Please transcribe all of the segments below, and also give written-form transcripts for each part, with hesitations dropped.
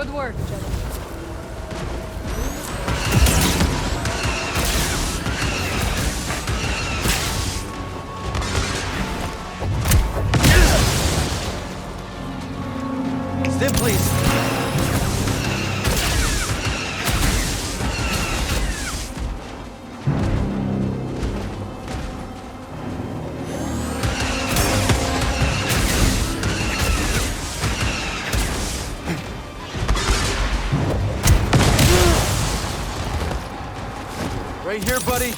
Good work, Jedi. Stim, please. Right here, buddy.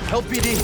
Help BD.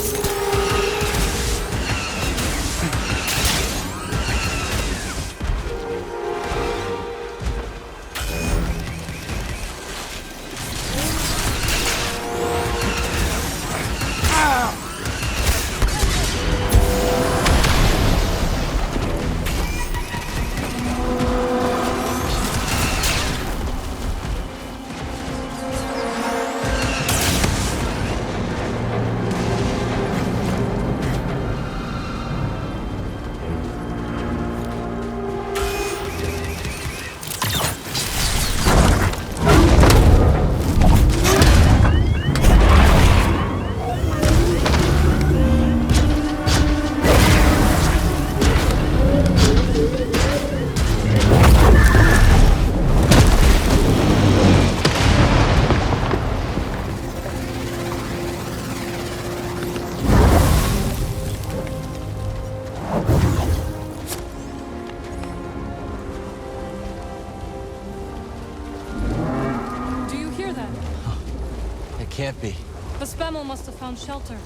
Can't be. The Spammel must have found shelter.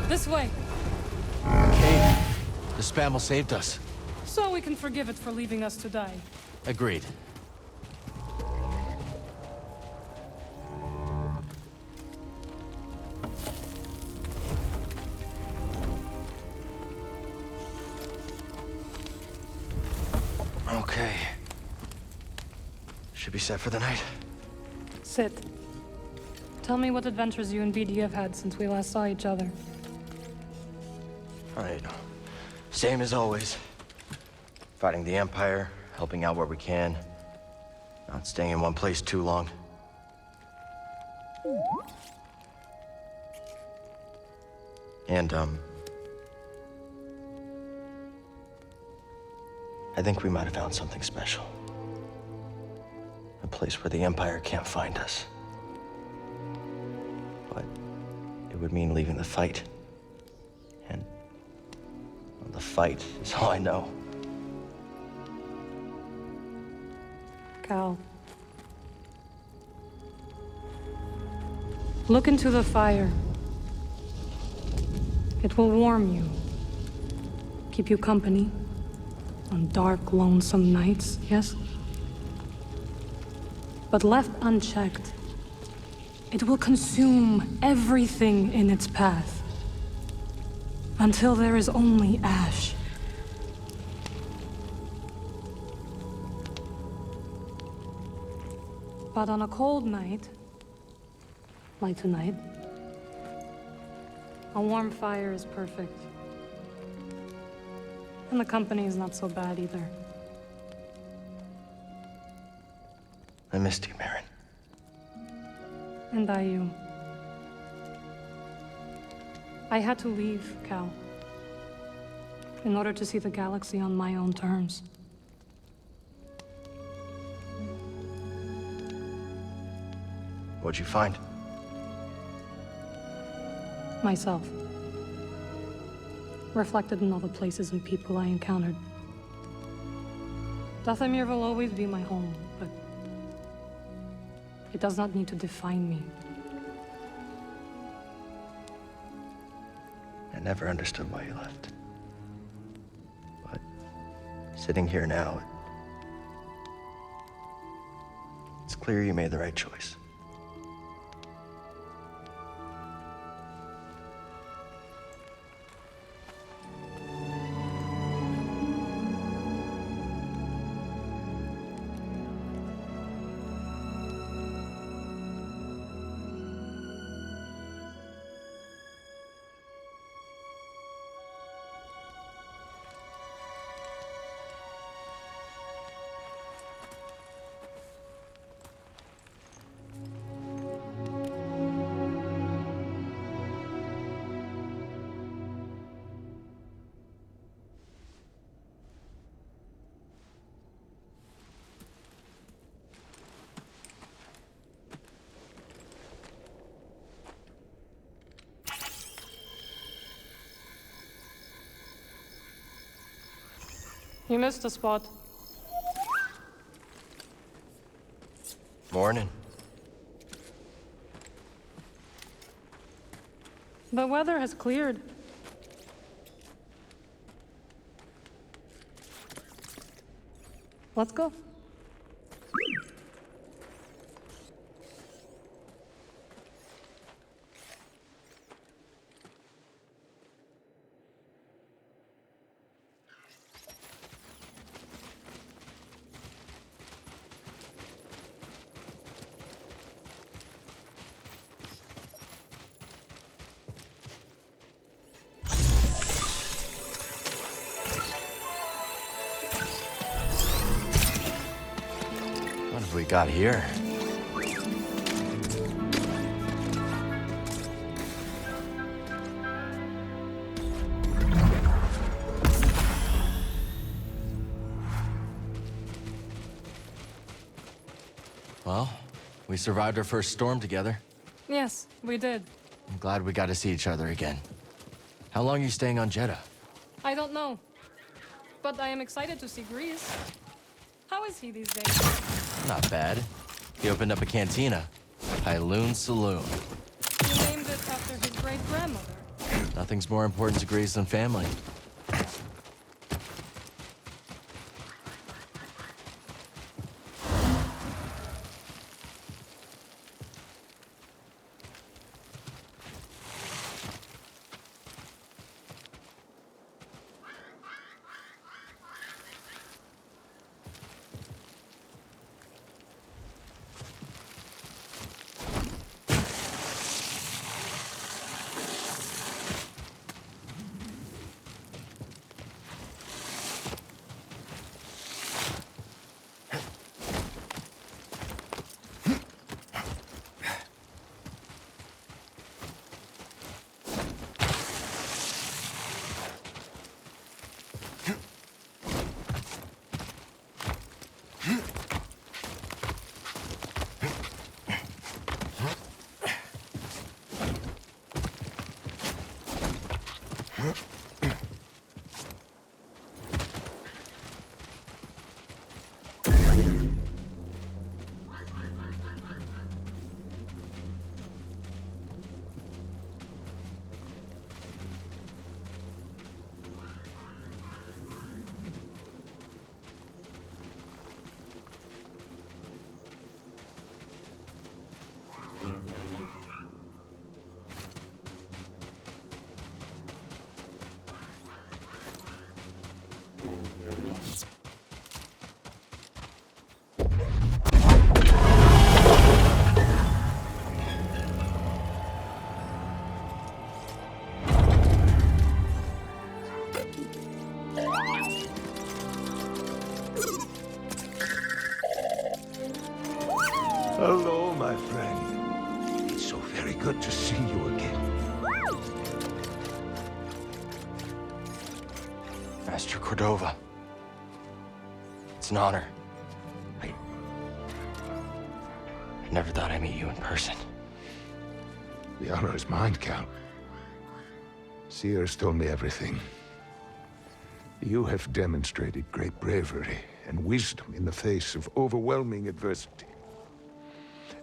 This way. Cave. The Spammel saved us. So we can forgive it for leaving us to die. Agreed. Okay. Should be set for the night. Sit. Tell me what adventures you and BD have had since we last saw each other. Alright. Same as always. Fighting the Empire, helping out where we can. Not staying in one place too long. And, I think we might have found something special. A place where the Empire can't find us. But it would mean leaving the fight. And well, the fight is all I know. Cal. Look into the fire. It will warm you. Keep you company on dark, lonesome nights, yes? But left unchecked, it will consume everything in its path until there is only ash. But on a cold night, like tonight, a warm fire is perfect. And the company is not so bad either. I missed you, Marin. And I you. I had to leave, Cal, in order to see the galaxy on my own terms. What'd you find? Myself. Reflected in all the places and people I encountered. Dathomir will always be my home, but it does not need to define me. I never understood why you left. But sitting here now, it's clear you made the right choice. You missed a spot. Morning. The weather has cleared. Let's go. What have we got here? Well, we survived our first storm together. Yes, we did. I'm glad we got to see each other again. How long are you staying on Jeddah? I don't know. But I am excited to see Grease. How is he these days? Not bad. He opened up a cantina. Pyloon Saloon. He named it after his great-grandmother. Nothing's more important to Grease than family. Hello, my friend. It's so very good to see you again. Master Cordova. It's an honor. I never thought I'd meet you in person. The honor is mine, Cal. Seers told me everything. You have demonstrated great bravery and wisdom in the face of overwhelming adversity.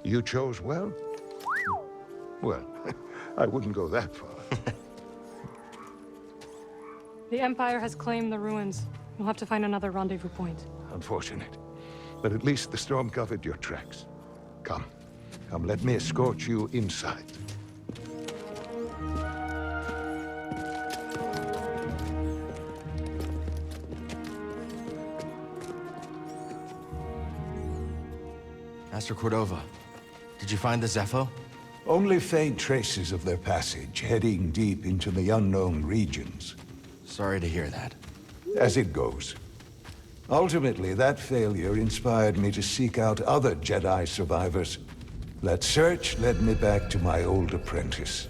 You chose well? Well, I wouldn't go that far. The Empire has claimed the ruins. We'll have to find another rendezvous point. Unfortunate. But at least the storm covered your tracks. Come. Come, let me escort you inside. Master Cordova, did you find the Zepho? Only faint traces of their passage, heading deep into the unknown regions. Sorry to hear that. As it goes. Ultimately, that failure inspired me to seek out other Jedi survivors. That search led me back to my old apprentice.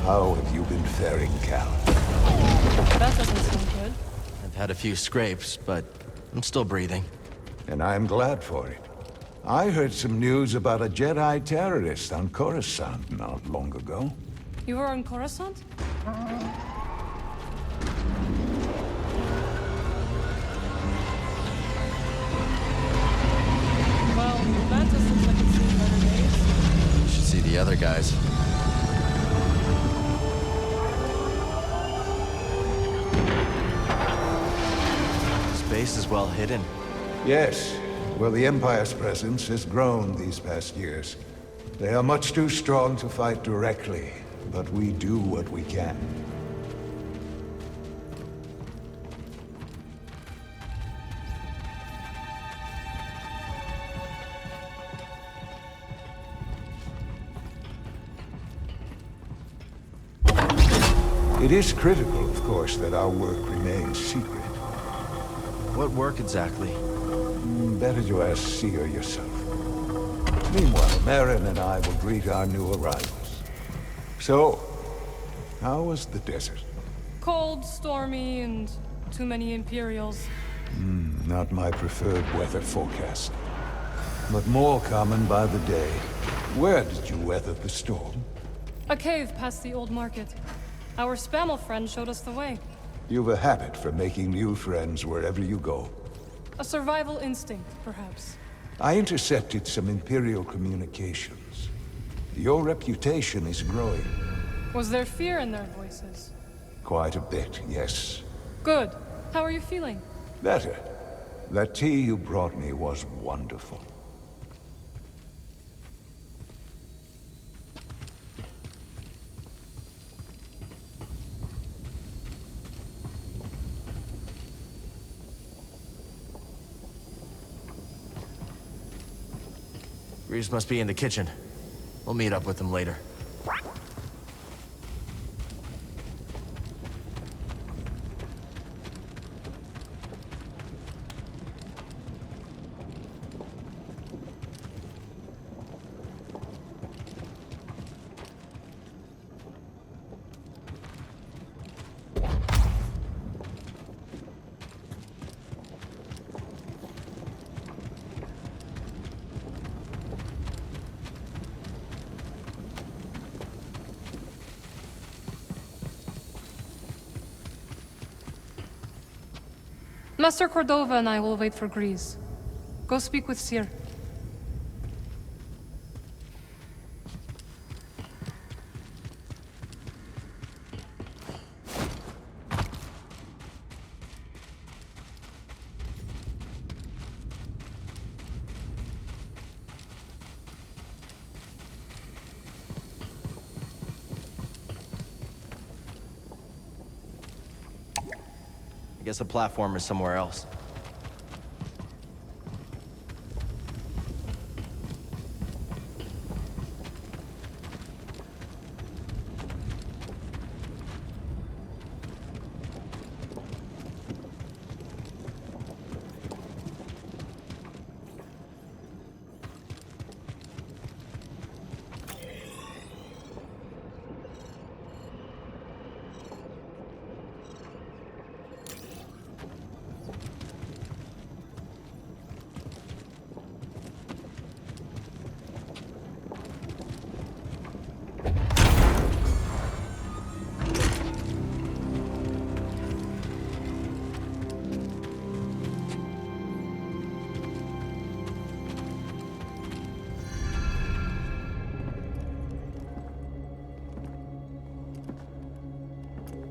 How have you been faring, Cal? That doesn't sound good. I've had a few scrapes, but I'm still breathing. And I'm glad for it. I heard some news about a Jedi terrorist on Coruscant not long ago. You were on Coruscant? Well, that doesn't like it's seen better days. You should see the other guys. Space is well hidden. Yes. Well, the Empire's presence has grown these past years. They are much too strong to fight directly, but we do what we can. It is critical, of course, that our work remains secret. What work exactly? Better to ask Seer yourself. Meanwhile, Marin and I will greet our new arrivals. So, how was the desert? Cold, stormy, and too many Imperials. Not my preferred weather forecast. But more common by the day. Where did you weather the storm? A cave past the old market. Our Spammel friend showed us the way. You've a habit for making new friends wherever you go. A survival instinct, perhaps. I intercepted some Imperial communications. Your reputation is growing. Was there fear in their voices? Quite a bit, yes. Good. How are you feeling? Better. That tea you brought me was wonderful. Reese must be in the kitchen. We'll meet up with him later. Master Cordova and I will wait for Grease. Go speak with Seer. I guess the platform is somewhere else.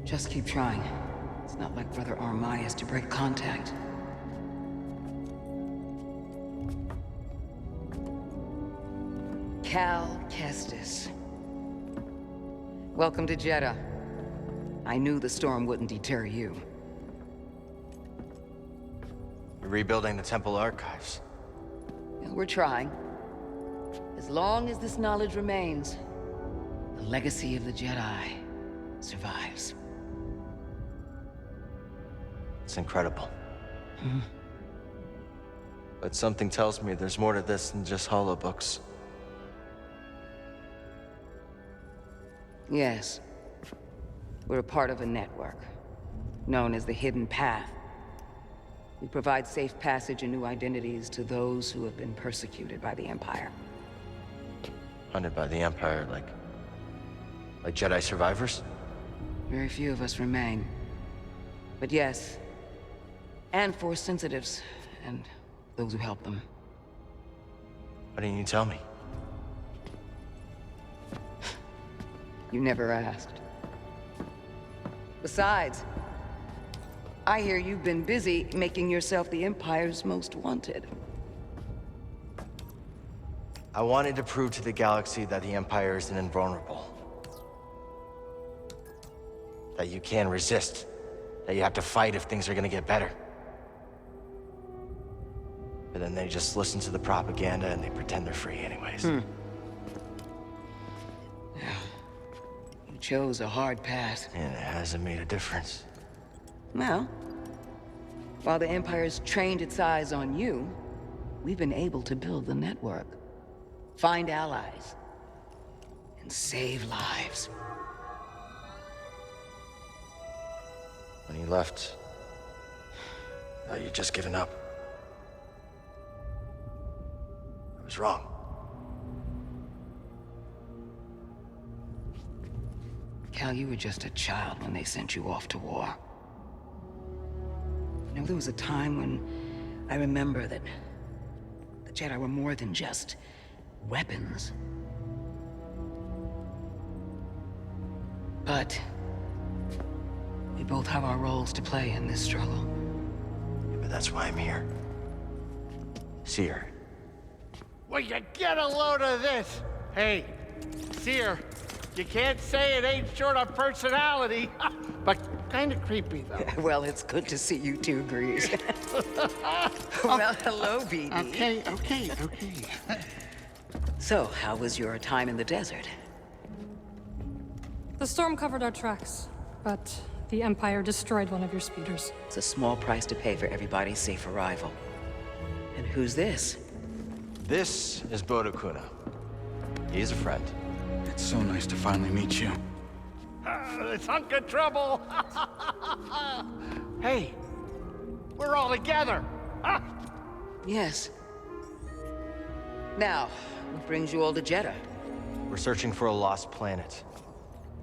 Just keep trying. It's not like Brother Armai has to break contact. Cal Kestis. Welcome to Jeddah. I knew the storm wouldn't deter you. You're rebuilding the temple archives. We're trying. As long as this knowledge remains, the legacy of the Jedi survives. It's incredible. But something tells me there's more to this than just holobooks. Yes. We're a part of a network, known as the Hidden Path. We provide safe passage and new identities to those who have been persecuted by the Empire. Hunted by the Empire, like Jedi survivors? Very few of us remain. But yes, and Force sensitives, and those who help them. Why didn't you tell me? You never asked. Besides, I hear you've been busy making yourself the Empire's most wanted. I wanted to prove to the galaxy that the Empire isn't invulnerable. That you can resist. That you have to fight if things are gonna get better. But then they just listen to the propaganda and they pretend they're free anyways. You chose a hard path. And it hasn't made a difference. Well, while the Empire's trained its eyes on you, we've been able to build the network, find allies, and save lives. When you left, I thought you'd just given up. I was wrong. Cal, you were just a child when they sent you off to war. You know, there was a time when I remember that the Jedi were more than just weapons. But we both have our roles to play in this struggle. Yeah, but that's why I'm here. Seer. Will you get a load of this? Hey, Seer, you can't say it ain't short of personality, but kind of creepy, though. Well, it's good to see you two, Grease. Well, hello, BD. Okay. So, how was your time in the desert? The storm covered our tracks, but the Empire destroyed one of your speeders. It's a small price to pay for everybody's safe arrival. And who's this? This is Bodo Kuna. He's a friend. It's so nice to finally meet you. This hunk of trouble. Hey, we're all together. Huh? Yes. Now, what brings you all to Jeddah? We're searching for a lost planet.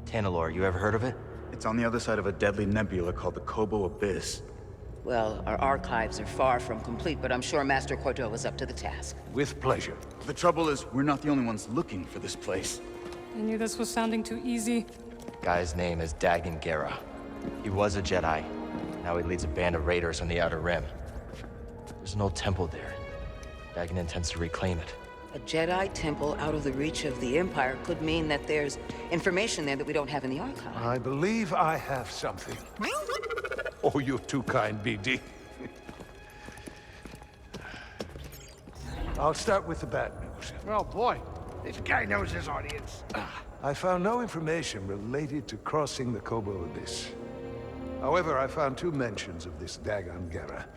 Tanalorr, you ever heard of it? It's on the other side of a deadly nebula called the Kobo Abyss. Well, our archives are far from complete, but I'm sure Master Cordo is up to the task. With pleasure. The trouble is, we're not the only ones looking for this place. I knew this was sounding too easy. Guy's name is Dagan Gera. He was a Jedi. Now he leads a band of raiders on the Outer Rim. There's an old temple there. Dagan intends to reclaim it. A Jedi temple out of the reach of the Empire could mean that there's information there that we don't have in the archive. I believe I have something. Oh, you're too kind, BD. I'll start with the bad news. Oh boy, this guy knows his audience. I found no information related to crossing the Kobo Abyss. However, I found 2 mentions of this Dagan Gera.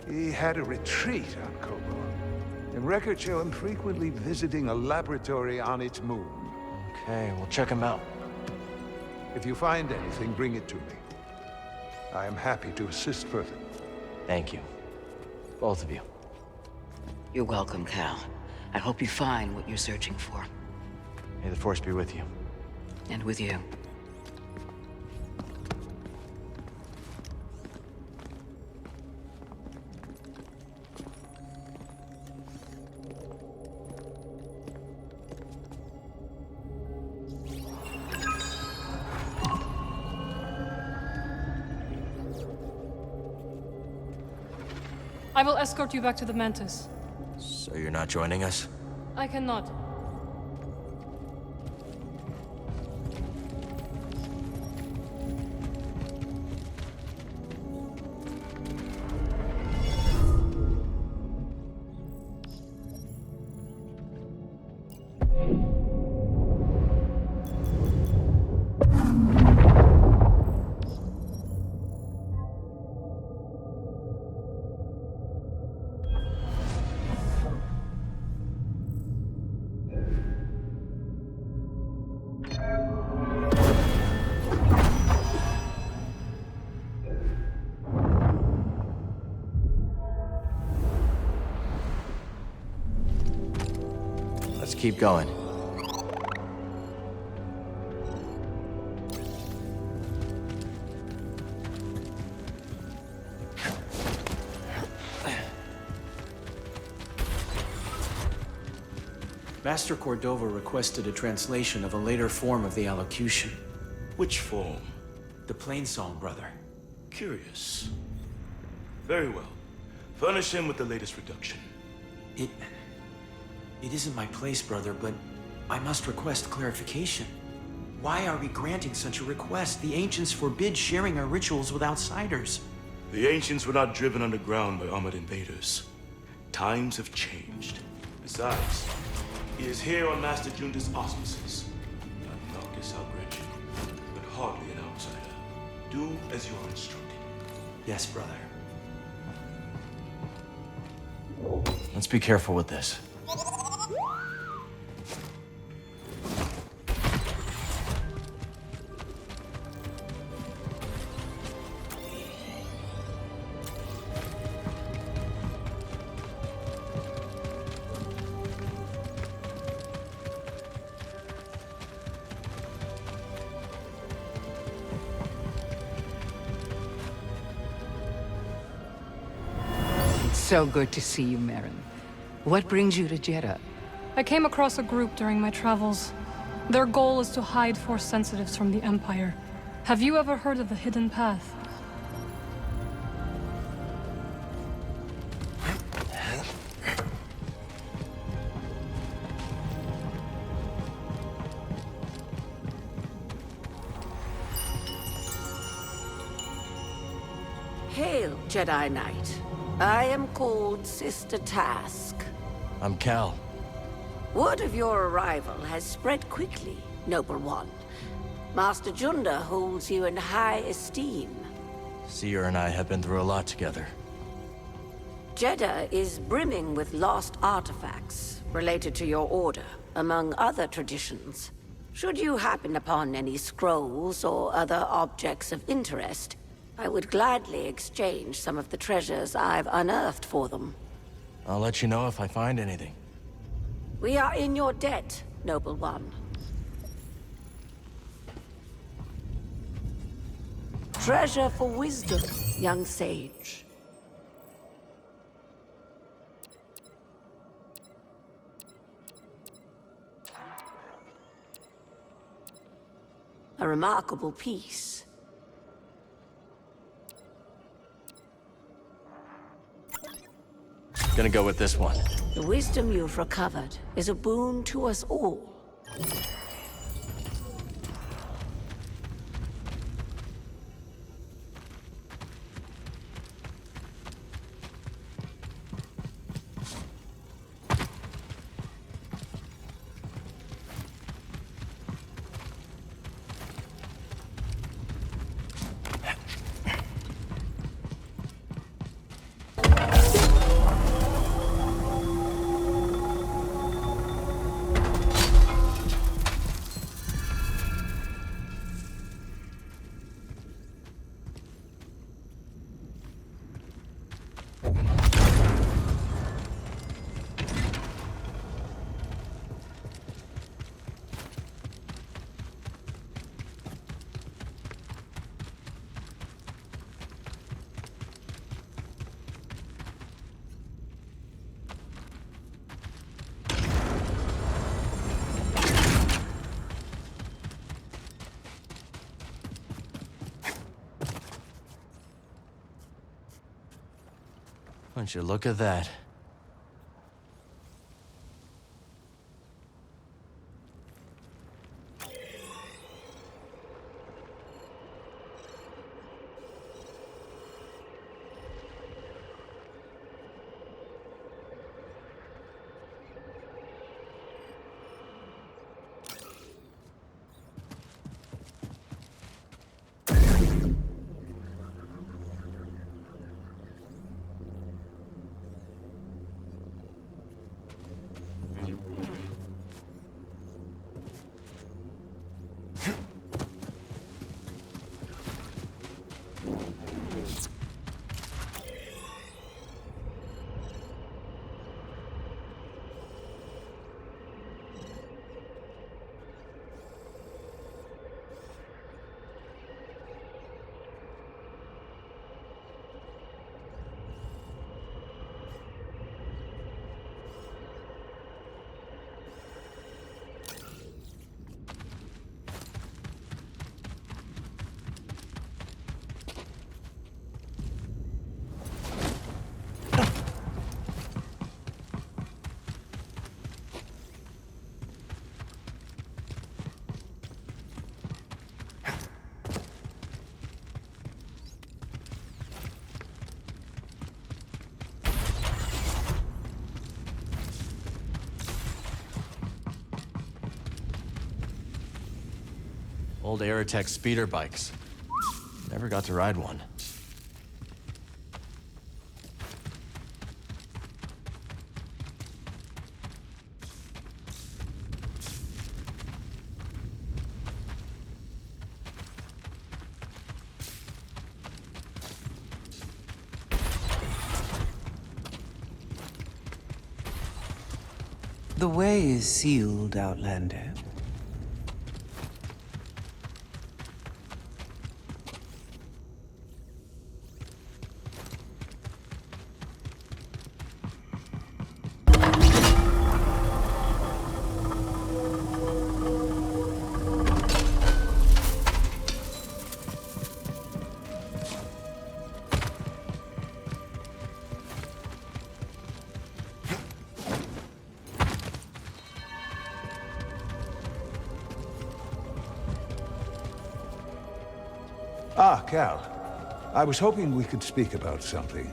He had a retreat on Kobo, and records show him frequently visiting a laboratory on its moon. Okay, we'll check him out. If you find anything, bring it to me. I am happy to assist further. Thank you. Both of you. You're welcome, Cal. I hope you find what you're searching for. May the Force be with you. And with you. I will escort you back to the Mantis. So you're not joining us? I cannot. Let's keep going. Master Cordova requested a translation of a later form of the allocution. Which form? The Plainsong, brother. Curious. Very well. Furnish him with the latest reduction. It isn't my place, brother, but I must request clarification. Why are we granting such a request? The ancients forbid sharing our rituals with outsiders. The ancients were not driven underground by armored invaders. Times have changed. Besides, he is here on Master Junda's auspices. A Narcus Albrecht, but hardly an outsider. Do as you are instructed. Yes, brother. Let's be careful with this. So good to see you, Merrin. What brings you to Jeddah? I came across a group during my travels. Their goal is to hide Force sensitives from the Empire. Have you ever heard of the Hidden Path? Hail, Jedi Knight. I am called Sister Task. I'm Cal. Word of your arrival has spread quickly, Noble One. Master Junda holds you in high esteem. Seer and I have been through a lot together. Jeddah is brimming with lost artifacts related to your order, among other traditions. Should you happen upon any scrolls or other objects of interest, I would gladly exchange some of the treasures I've unearthed for them. I'll let you know if I find anything. We are in your debt, Noble One. Treasure for wisdom, young sage. A remarkable piece. Gonna go with this one. The wisdom you've recovered is a boon to us all. Won't you look at that? Old Aerotech speeder bikes. Never got to ride one. The way is sealed, Outlander. Ah, Cal. I was hoping we could speak about something.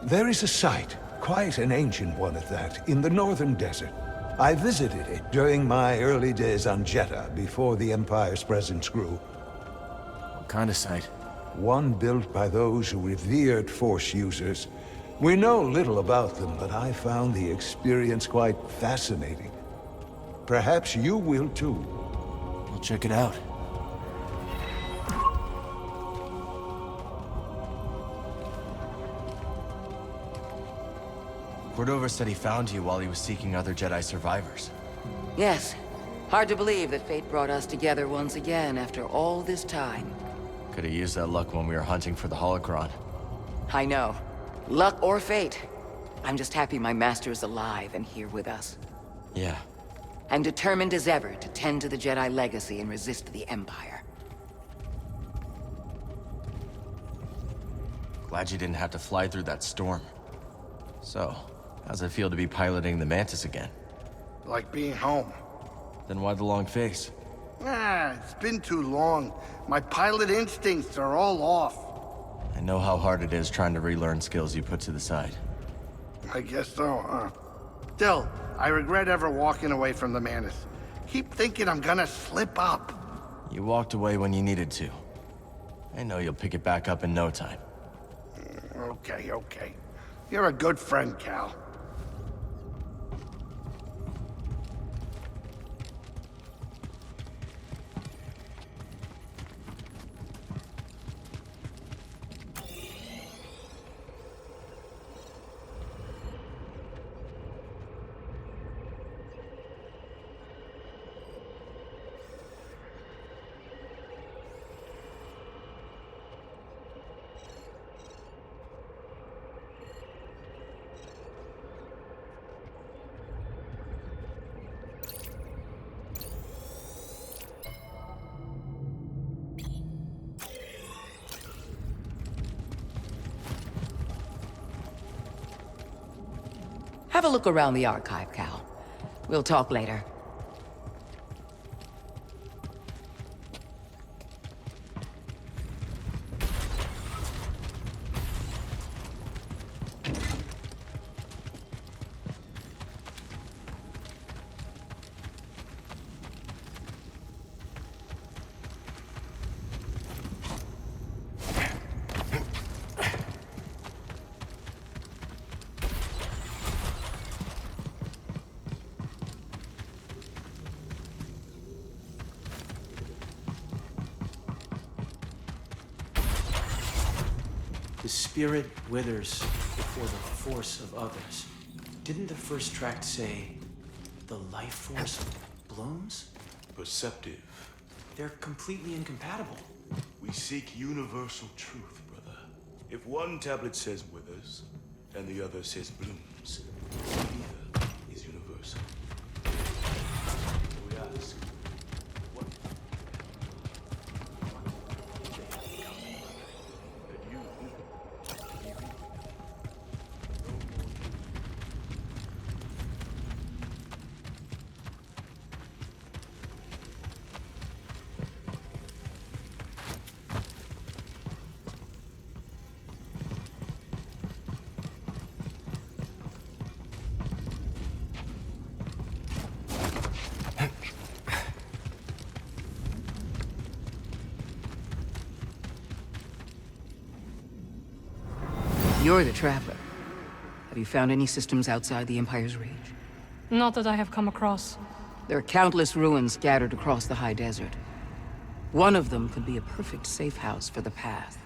There is a site, quite an ancient one at that, in the northern desert. I visited it during my early days on Jedha, before the Empire's presence grew. What kind of site? One built by those who revered Force users. We know little about them, but I found the experience quite fascinating. Perhaps you will too. We'll check it out. Cordova said he found you while he was seeking other Jedi survivors. Yes. Hard to believe that fate brought us together once again after all this time. Could have used that luck when we were hunting for the holocron. I know. Luck or fate. I'm just happy my master is alive and here with us. Yeah. And determined as ever to tend to the Jedi legacy and resist the Empire. Glad you didn't have to fly through that storm. So, how's it feel to be piloting the Mantis again? Like being home. Then why the long face? It's been too long. My pilot instincts are all off. I know how hard it is trying to relearn skills you put to the side. I guess so, huh? Still, I regret ever walking away from the Mantis. Keep thinking I'm gonna slip up. You walked away when you needed to. I know you'll pick it back up in no time. Okay, okay. You're a good friend, Cal. Have a look around the archive, Cal. We'll talk later. The spirit withers before the force of others. Didn't the first tract say, the life force blooms? Perceptive. They're completely incompatible. We seek universal truth, brother. If one tablet says withers, and the other says blooms, neither is universal. We ask, what that you You're the traveler. Have you found any systems outside the Empire's reach? Not that I have come across. There are countless ruins scattered across the high desert. One of them could be a perfect safe house for the Path.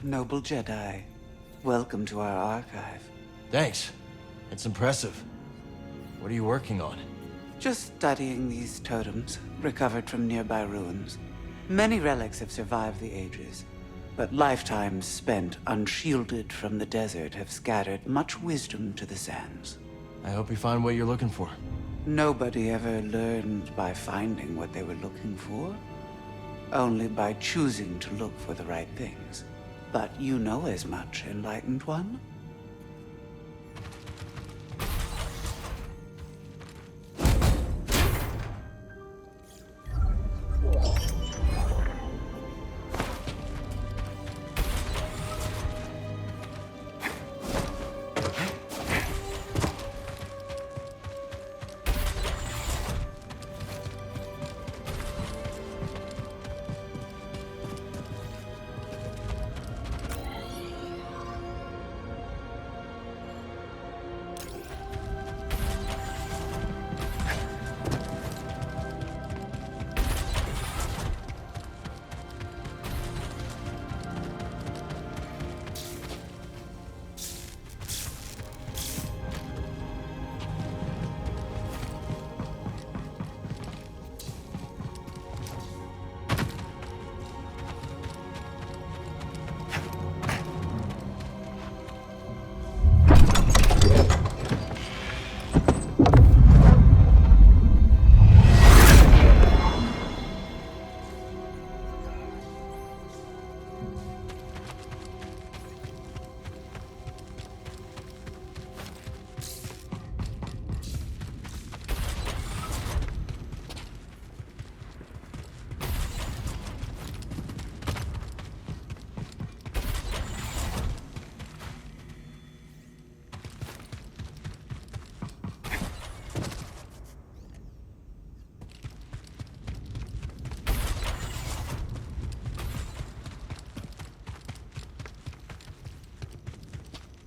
noble Jedi. Welcome to our archive. Thanks. It's impressive. What are you working on? Just studying these totems, recovered from nearby ruins. Many relics have survived the ages, but lifetimes spent unshielded from the desert have scattered much wisdom to the sands. I hope you find what you're looking for. Nobody ever learned by finding what they were looking for, only by choosing to look for the right things. But you know as much, Enlightened One.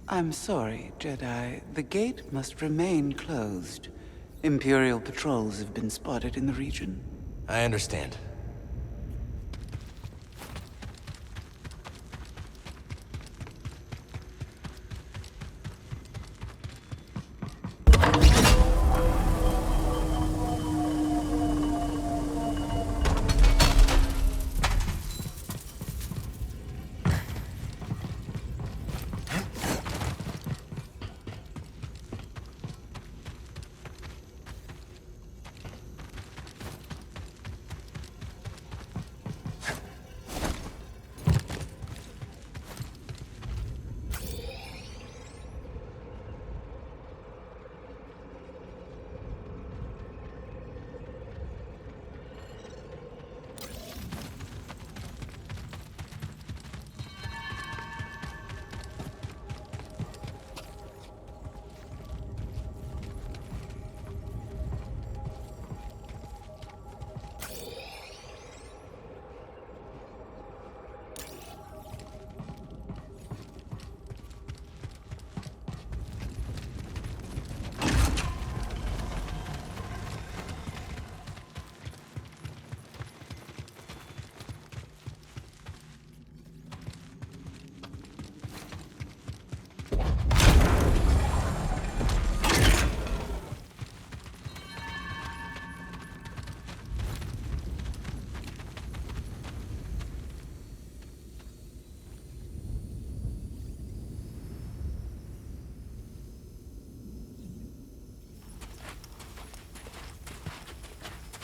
I'm sorry, Jedi. The gate must remain closed. Imperial patrols have been spotted in the region. I understand.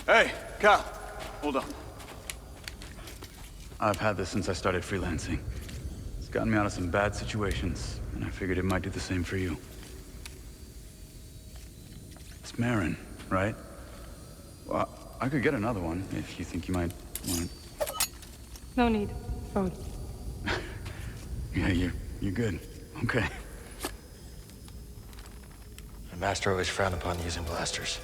Hey, Cal, hold on. I've had this since I started freelancing. It's gotten me out of some bad situations, and I figured it might do the same for you. It's Marin, right? Well, I could get another one if you think you might want it. No need. Phone. Yeah, you're good. Okay. The Master always frowned upon using blasters.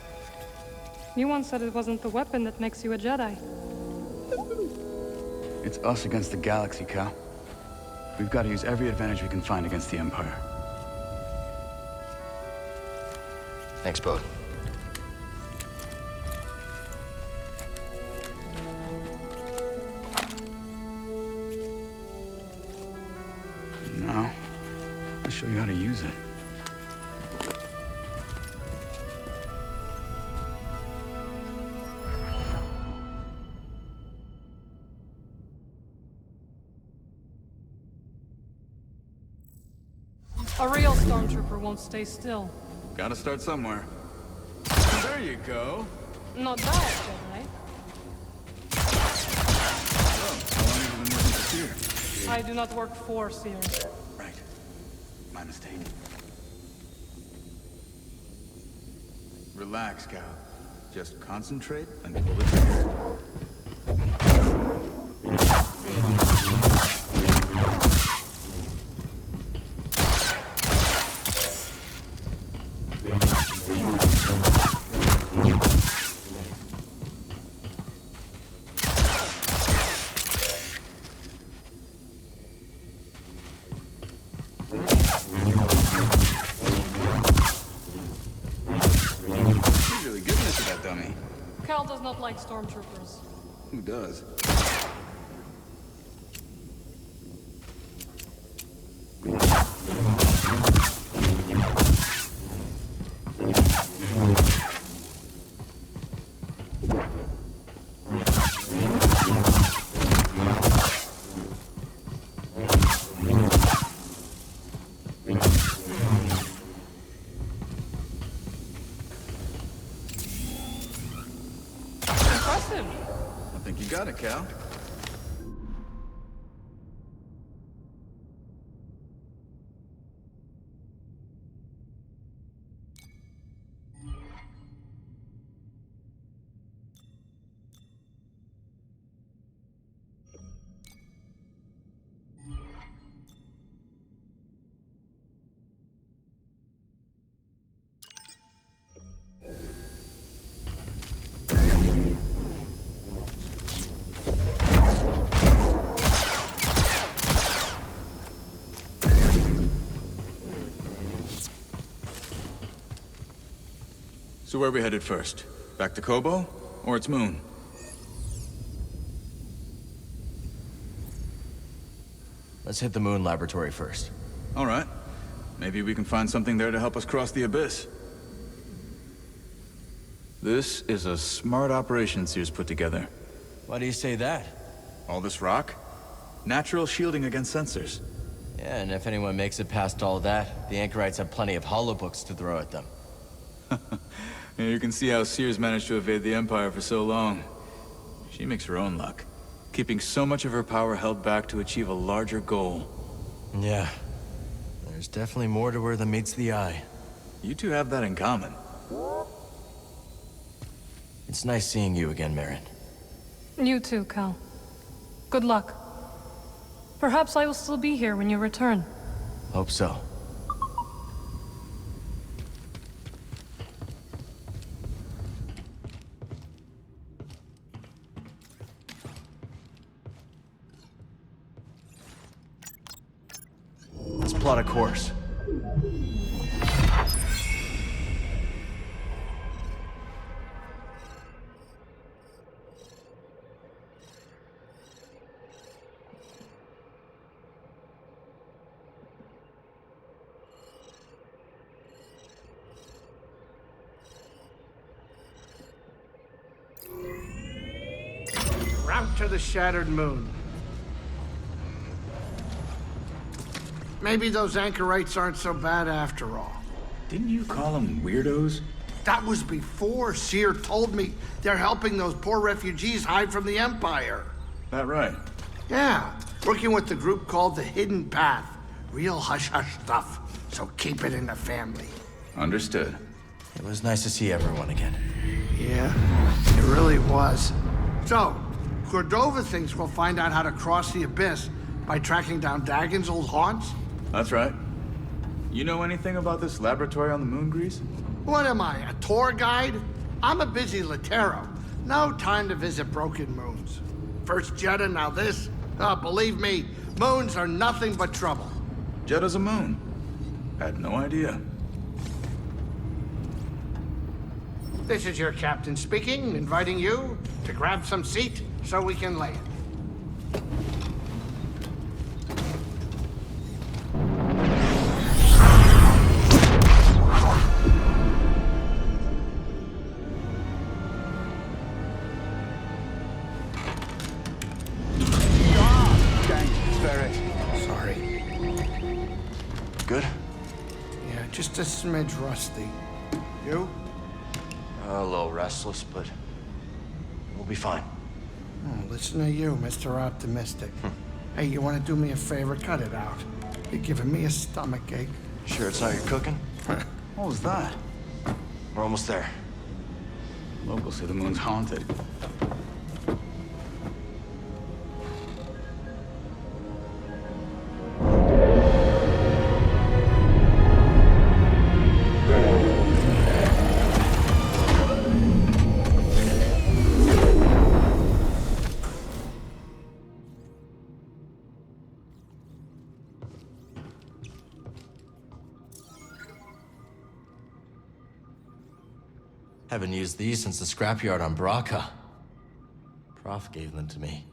You once said it wasn't the weapon that makes you a Jedi. It's us against the galaxy, Cal. We've got to use every advantage we can find against the Empire. Thanks, Bode. use it. A real stormtrooper won't stay still. Gotta start somewhere. There you go. Not bad, Jedi. Oh, how long have you been working for Seer? I do not work for Seer. Right. My mistake. Relax, Cal. Just concentrate and pull the trigger. Cal does not like stormtroopers. Who does? I think you got it, Cal. So where are we headed first? Back to Kobo? Or its moon? Let's hit the moon laboratory first. All right. Maybe we can find something there to help us cross the abyss. This is a smart operation Seer's put together. Why do you say that? All this rock? Natural shielding against sensors. Yeah, and if anyone makes it past all that, the anchorites have plenty of holobooks to throw at them. Yeah, you can see how Seer's managed to evade the Empire for so long. She makes her own luck, keeping so much of her power held back to achieve a larger goal. Yeah. There's definitely more to her than meets the eye. You two have that in common. It's nice seeing you again, Marin. You too, Cal. Good luck. Perhaps I will still be here when you return. Hope so. Let's plot a course. Route to the shattered moon. Maybe those anchorites aren't so bad after all. Didn't you call them weirdos? That was before Seer told me they're helping those poor refugees hide from the Empire. That right? Yeah, working with the group called the Hidden Path. Real hush-hush stuff, so keep it in the family. Understood. It was nice to see everyone again. Yeah, it really was. So, Cordova thinks we'll find out how to cross the abyss by tracking down Dagon's old haunts? That's right. You know anything about this laboratory on the moon, Grease? What am I, a tour guide? I'm a busy Latero. No time to visit broken moons. First Jedi, now this. Believe me, moons are nothing but trouble. Jedda's a moon. Had no idea. This is your captain speaking, inviting you to grab some seat so we can land. Just a smidge rusty. You? A little restless, but we'll be fine. Oh, listen to you, Mr. Optimistic. Hey, you want to do me a favor? Cut it out. You're giving me a stomachache. Sure it's not your cooking? What was that? We're almost there. Locals say the moon's haunted. Haven't used these since the scrapyard on Braca. Prof gave them to me.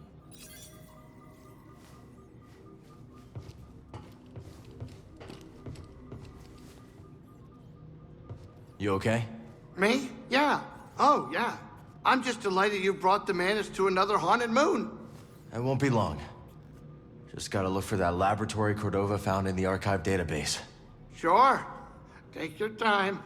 You okay? Me? Yeah. Oh, yeah. I'm just delighted you brought the Manus to another haunted moon. It won't be long. Just gotta look for that laboratory Cordova found in the archive database. Sure. Take your time.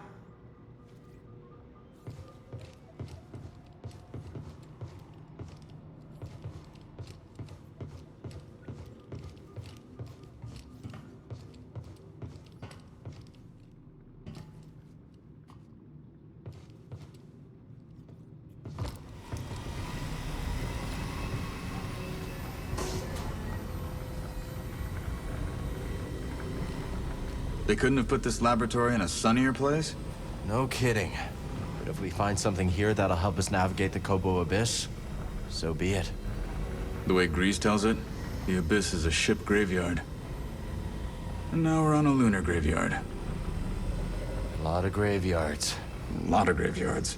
They couldn't have put this laboratory in a sunnier place? No kidding. But if we find something here that'll help us navigate the Kobo Abyss, so be it. The way Grease tells it, the Abyss is a ship graveyard. And now we're on a lunar graveyard. A lot of graveyards. A lot of graveyards.